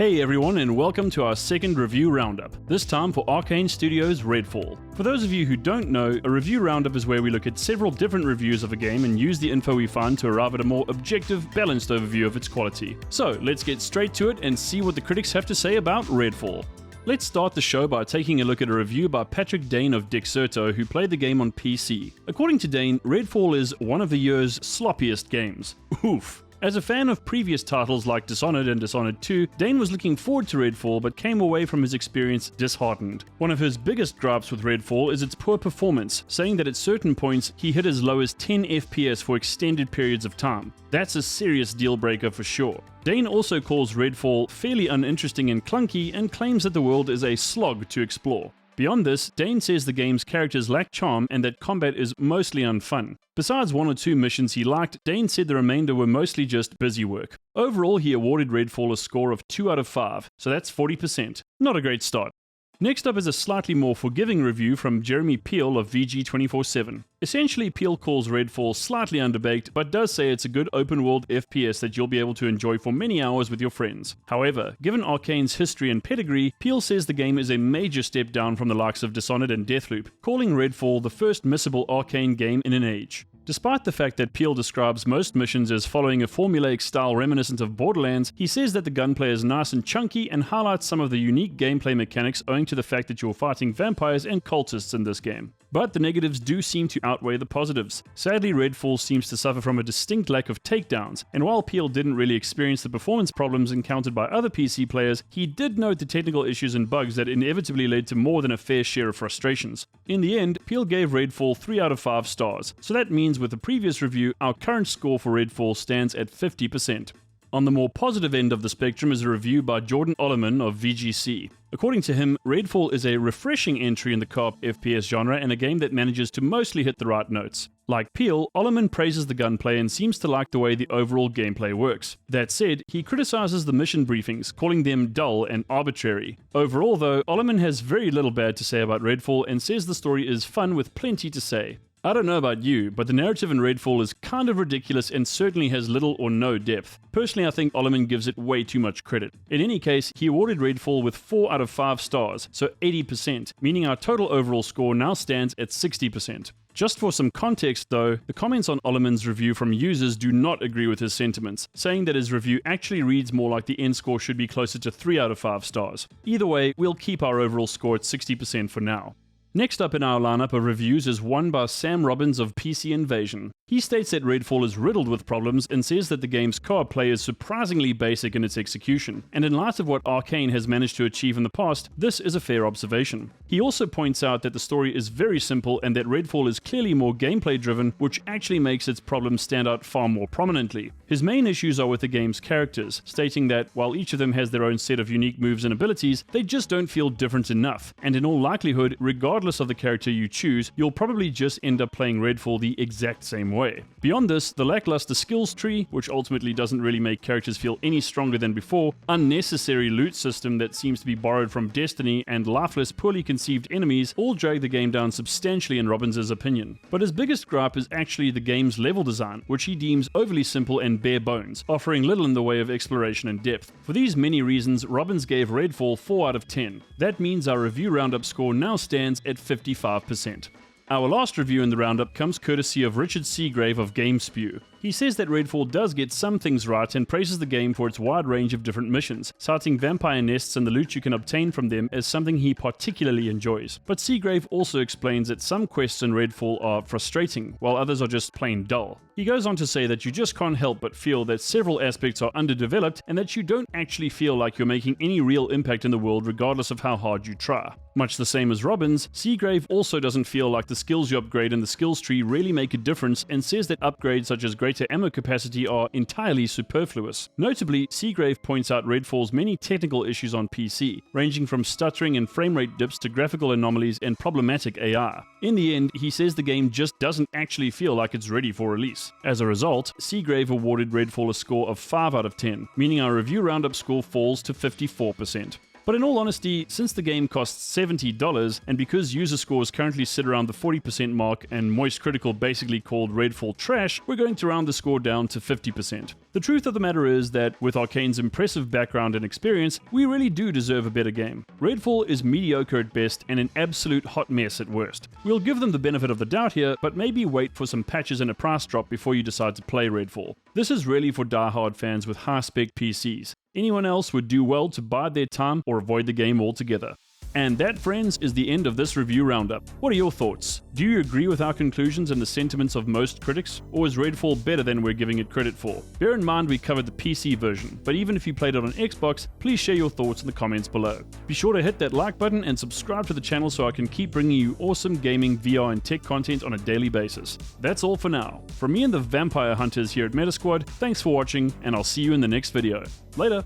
Hey everyone, and welcome to our second review roundup, this time for Arkane Studios Redfall. For those of you who don't know, a review roundup is where we look at several different reviews of a game and use the info we find to arrive at a more objective, balanced overview of its quality. So let's get straight to it and see what the critics have to say about Redfall. Let's start the show by taking a look at a review by Patrick Dane of Dexerto, who played the game on PC. According to Dane, Redfall is one of the year's sloppiest games. Oof. As a fan of previous titles like Dishonored and Dishonored 2, Dane was looking forward to Redfall but came away from his experience disheartened. One of his biggest gripes with Redfall is its poor performance, saying that at certain points he hit as low as 10 FPS for extended periods of time. That's a serious deal breaker for sure. Dane also calls Redfall fairly uninteresting and clunky and claims that the world is a slog to explore. Beyond this, Dane says the game's characters lack charm and that combat is mostly unfun. Besides one or two missions he liked, Dane said the remainder were mostly just busy work. Overall, he awarded Redfall a score of 2 out of 5, so that's 40%. Not a great start. Next up is a slightly more forgiving review from Jeremy Peel of VG247. Essentially, Peel calls Redfall slightly underbaked, but does say it's a good open-world FPS that you'll be able to enjoy for many hours with your friends. However, given Arkane's history and pedigree, Peel says the game is a major step down from the likes of Dishonored and Deathloop, calling Redfall the first missable Arkane game in an age. Despite the fact that Peel describes most missions as following a formulaic style reminiscent of Borderlands, he says that the gunplay is nice and chunky and highlights some of the unique gameplay mechanics owing to the fact that you're fighting vampires and cultists in this game. But the negatives do seem to outweigh the positives. Sadly, Redfall seems to suffer from a distinct lack of takedowns, and while Peel didn't really experience the performance problems encountered by other PC players, he did note the technical issues and bugs that inevitably led to more than a fair share of frustrations. In the end, Peel gave Redfall 3 out of 5 stars, so that means with the previous review, our current score for Redfall stands at 50%. On the more positive end of the spectrum is a review by Jordan Oliman of VGC. According to him, Redfall is a refreshing entry in the co-op FPS genre and a game that manages to mostly hit the right notes. Like Peel, Oliman praises the gunplay and seems to like the way the overall gameplay works. That said, he criticizes the mission briefings, calling them dull and arbitrary. Overall though, Oliman has very little bad to say about Redfall and says the story is fun with plenty to say. I don't know about you, but the narrative in Redfall is kind of ridiculous and certainly has little or no depth. Personally, I think Oliman gives it way too much credit. In any case, he awarded Redfall with 4 out of 5 stars, so 80%, meaning our total overall score now stands at 60%. Just for some context though, the comments on Oliman's review from users do not agree with his sentiments, saying that his review actually reads more like the end score should be closer to 3 out of 5 stars. Either way, we'll keep our overall score at 60% for now. Next up in our lineup of reviews is one by Sam Robbins of PC Invasion. He states that Redfall is riddled with problems and says that the game's co-op play is surprisingly basic in its execution, and in light of what Arkane has managed to achieve in the past, this is a fair observation. He also points out that the story is very simple and that Redfall is clearly more gameplay driven, which actually makes its problems stand out far more prominently. His main issues are with the game's characters, stating that while each of them has their own set of unique moves and abilities, they just don't feel different enough, and in all likelihood, regardless of the character you choose, you'll probably just end up playing Redfall the exact same way. Beyond this, the lackluster skills tree, which ultimately doesn't really make characters feel any stronger than before, unnecessary loot system that seems to be borrowed from Destiny, and lifeless, poorly conceived enemies all drag the game down substantially in Robbins' opinion. But his biggest gripe is actually the game's level design, which he deems overly simple and bare bones, offering little in the way of exploration and depth. For these many reasons, Robbins gave Redfall 4 out of 10. That means our review roundup score now stands at 55%. Our last review in the roundup comes courtesy of Richard Seagrave of GameSpew. He says that Redfall does get some things right and praises the game for its wide range of different missions, citing vampire nests and the loot you can obtain from them as something he particularly enjoys. But Seagrave also explains that some quests in Redfall are frustrating, while others are just plain dull. He goes on to say that you just can't help but feel that several aspects are underdeveloped and that you don't actually feel like you're making any real impact in the world regardless of how hard you try. Much the same as Robbins, Seagrave also doesn't feel like the skills you upgrade in the skills tree really make a difference and says that upgrades such as greater ammo capacity are entirely superfluous. Notably, Seagrave points out Redfall's many technical issues on PC, ranging from stuttering and frame rate dips to graphical anomalies and problematic AI. In the end, he says the game just doesn't actually feel like it's ready for release. As a result, Seagrave awarded Redfall a score of 5 out of 10, meaning our review roundup score falls to 54%. But in all honesty, since the game costs $70, and because user scores currently sit around the 40% mark and Moist Critical basically called Redfall trash, we're going to round the score down to 50%. The truth of the matter is that, with Arkane's impressive background and experience, we really do deserve a better game. Redfall is mediocre at best and an absolute hot mess at worst. We'll give them the benefit of the doubt here, but maybe wait for some patches and a price drop before you decide to play Redfall. This is really for die-hard fans with high-spec PCs. Anyone else would do well to bide their time or avoid the game altogether. And that, friends, is the end of this review roundup. What are your thoughts? Do you agree with our conclusions and the sentiments of most critics? Or is Redfall better than we're giving it credit for? Bear in mind we covered the PC version, but even if you played it on Xbox, please share your thoughts in the comments below. Be sure to hit that like button and subscribe to the channel so I can keep bringing you awesome gaming, VR and tech content on a daily basis. That's all for now. From me and the Vampire Hunters here at Metasquad, thanks for watching, and I'll see you in the next video. Later!